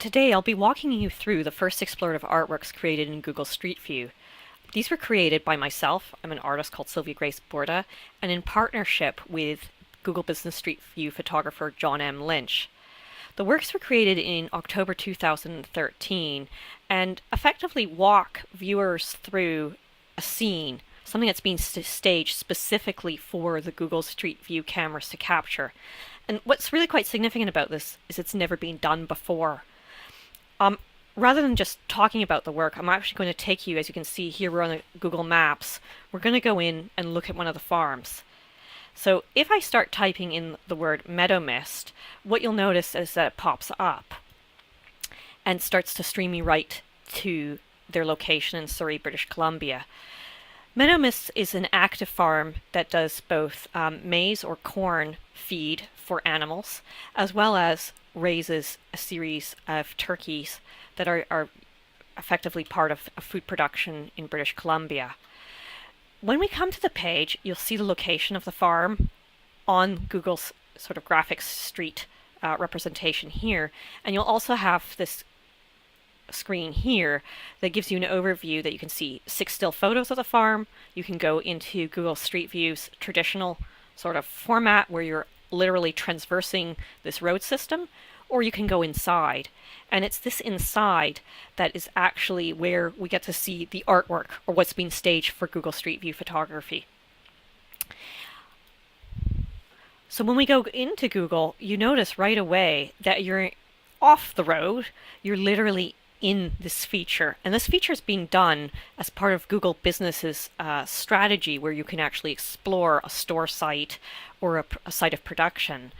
Today I'll be walking you through the first explorative artworks created in Google Street View. These were created by myself, I'm an artist called Sylvia Grace Borda, and in partnership with Google Business Street View photographer John M. Lynch. The works were created in October 2013 and effectively walk viewers through a scene, something that's been staged specifically for the Google Street View cameras to capture. And what's really quite significant about this is it's never been done before. Um, Rather than just talking about the work, I'm actually going to take you, as you can see here, we're on the Google Maps. We're going to go in and look at one of the farms. So if I start typing in the word meadow mist, what you'll notice is that it pops up and starts to stream me right to their location in Surrey, British Columbia. Meadow mist is an active farm that does both maize or corn feed for animals, as well as raises a series of turkeys that are effectively part of food production in British Columbia. When we come to the page, you'll see the location of the farm on Google's sort of graphics street representation here, and you'll also have this screen here that gives you an overview that you can see 6 still photos of the farm. You can go into Google Street View's traditional sort of format where you're literally transversing this road system, or you can go inside. And it's this inside that is actually where we get to see the artwork or what's being staged for Google Street View photography. So when we go into Google, you notice right away that you're off the road. You're literally in this feature. And this feature is being done as part of Google Business's strategy where you can actually explore a store site or a site of production.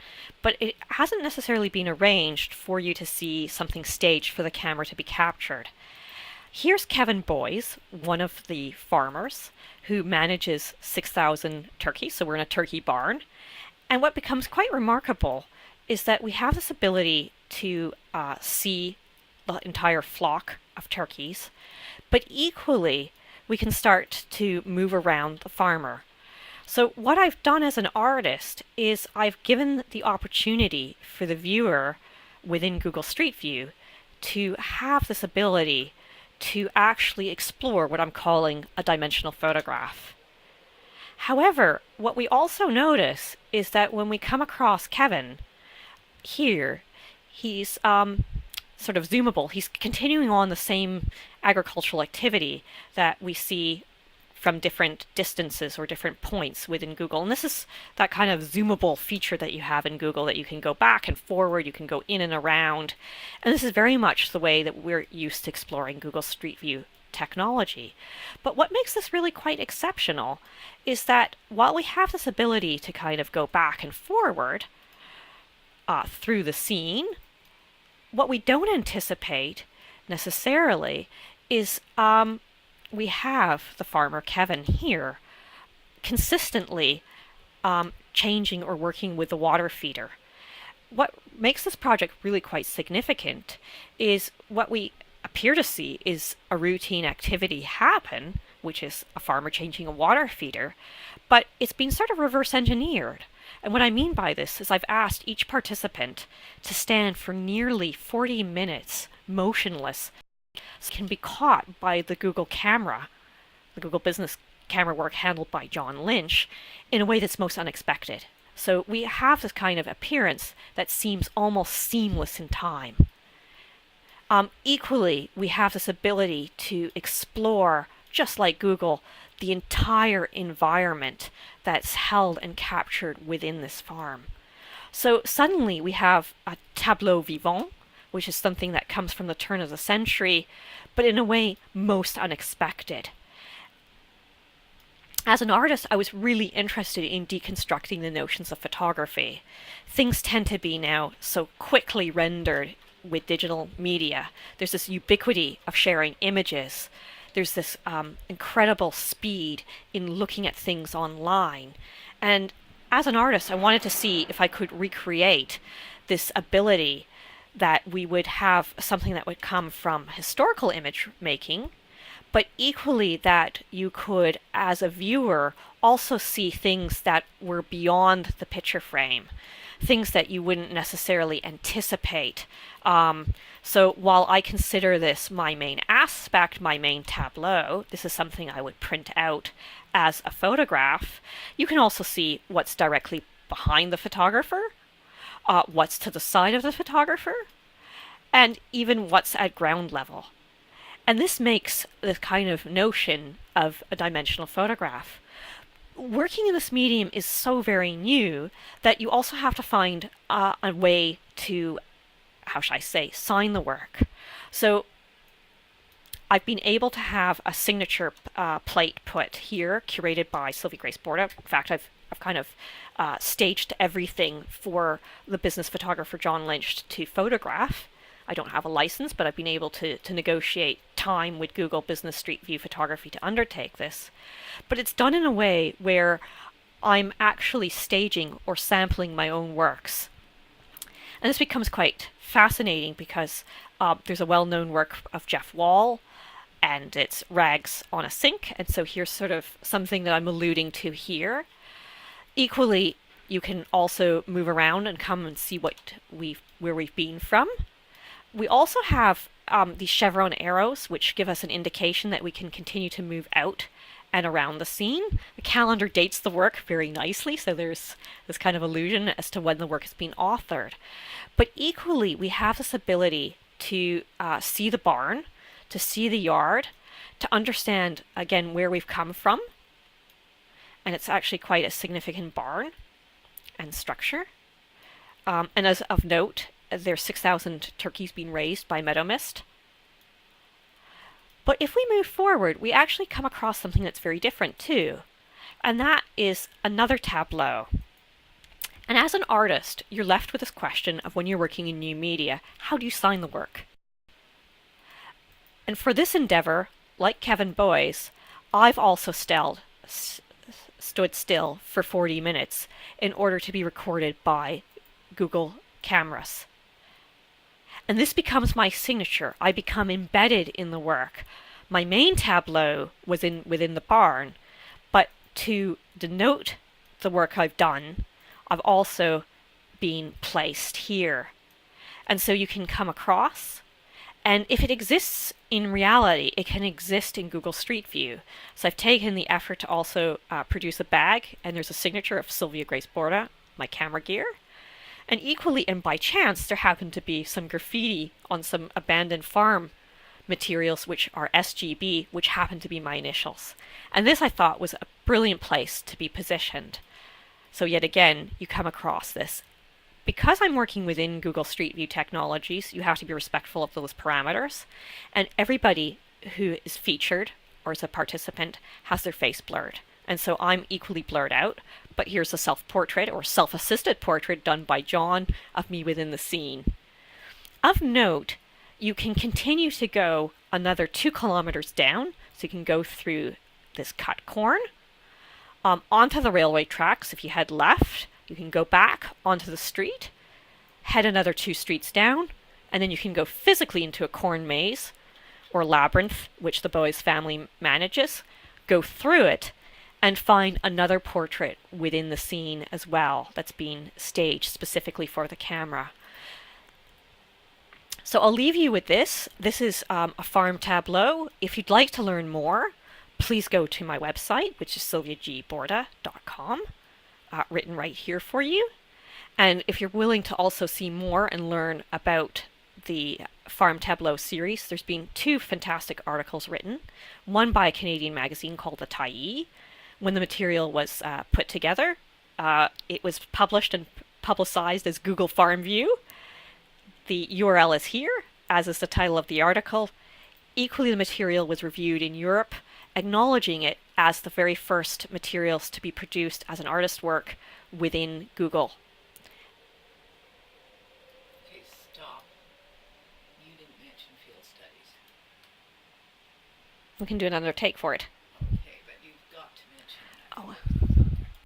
But it hasn't necessarily been arranged for you to see something staged for the camera to be captured. Here's Kevin Boyes, one of the farmers who manages 6,000 turkeys. So we're in a turkey barn. And what becomes quite remarkable is that we have this ability to see the entire flock of turkeys, but equally we can start to move around the farmer. So what I've done as an artist is I've given the opportunity for the viewer within Google Street View to have this ability to actually explore what I'm calling a dimensional photograph. However, what we also notice is that when we come across Kevin here, he's sort of zoomable. He's continuing on the same agricultural activity that we see from different distances or different points within Google. And this is that kind of zoomable feature that you have in Google that you can go back and forward, you can go in and around. And this is very much the way that we're used to exploring Google Street View technology. But what makes this really quite exceptional is that while we have this ability to kind of go back and forward through the scene, what we don't anticipate necessarily is we have the farmer Kevin here consistently changing or working with the water feeder. What makes this project really quite significant is what we appear to see is a routine activity happen, which is a farmer changing a water feeder, but it's been sort of reverse engineered. And what I mean by this is I've asked each participant to stand for nearly 40 minutes motionless, so can be caught by the Google camera, the Google Business camera work handled by John Lynch, in a way that's most unexpected. So we have this kind of appearance that seems almost seamless in time. Equally, we have this ability to explore, just like Google, the entire environment that's held and captured within this farm. So suddenly we have a tableau vivant, which is something that comes from the turn of the century, but in a way most unexpected. As an artist, I was really interested in deconstructing the notions of photography. Things tend to be now so quickly rendered with digital media. There's this ubiquity of sharing images. There's this incredible speed in looking at things online. And as an artist, I wanted to see if I could recreate this ability that we would have something that would come from historical image making, but equally that you could, as a viewer, also see things that were beyond the picture frame, things that you wouldn't necessarily anticipate. So while I consider this my main aspect, my main tableau, this is something I would print out as a photograph, you can also see what's directly behind the photographer, what's to the side of the photographer, and even what's at ground level. And this makes this kind of notion of a dimensional photograph. Working in this medium is so very new that you also have to find a way to, how should I say, sign the work. So I've been able to have a signature plate put here, curated by Sylvia Grace Borda. In fact, I've kind of staged everything for the business photographer John Lynch to photograph. I don't have a license, but I've been able to negotiate time with Google Business Street View Photography to undertake this. But it's done in a way where I'm actually staging or sampling my own works. And this becomes quite fascinating because there's a well-known work of Jeff Wall, and it's rags on a sink. And so here's sort of something that I'm alluding to here. Equally, you can also move around and come and see where we've been from. We also have these chevron arrows, which give us an indication that we can continue to move out and around the scene. The calendar dates the work very nicely, so there's this kind of illusion as to when the work has been authored. But equally, we have this ability to see the barn, to see the yard, to understand, again, where we've come from. And it's actually quite a significant barn and structure. And as of note, there's 6,000 turkeys being raised by meadow mist. But if we move forward, we actually come across something that's very different too. And that is another tableau. And as an artist, you're left with this question of when you're working in new media, how do you sign the work? And for this endeavor, like Kevin Boyes, I've also stood still for 40 minutes in order to be recorded by Google cameras. And this becomes my signature. I become embedded in the work. My main tableau was within the barn, but to denote the work I've done, I've also been placed here. And so you can come across, and if it exists in reality, it can exist in Google Street View. So I've taken the effort to also produce a bag, and there's a signature of Sylvia Grace Borda, my camera gear. And equally, and by chance, there happened to be some graffiti on some abandoned farm materials, which are SGB, which happened to be my initials. And this, I thought, was a brilliant place to be positioned. So yet again, you come across this. Because I'm working within Google Street View technologies, you have to be respectful of those parameters. And everybody who is featured or is a participant has their face blurred. And so I'm equally blurred out. But here's a self-portrait or self-assisted portrait done by John of me within the scene. Of note, you can continue to go another 2 kilometers down. So you can go through this cut corn onto the railway tracks. If you head left, you can go back onto the street, head another 2 streets down, and then you can go physically into a corn maze or labyrinth, which the Boyes family manages, go through it, and find another portrait within the scene as well that's being staged specifically for the camera. So I'll leave you with this. This is a farm tableau. If you'd like to learn more, please go to my website, which is sylviagborda.com, written right here for you. And if you're willing to also see more and learn about the Farm Tableau series, there's been 2 fantastic articles written, one by a Canadian magazine called The Tyee. When the material was put together, it was published and publicized as Google Farm View. The URL is here, as is the title of the article. Equally, the material was reviewed in Europe, acknowledging it as the very first materials to be produced as an artist work within Google. Okay, stop. You didn't mention field studies. We can do another take for it. Okay, but you've got to mention that. Oh.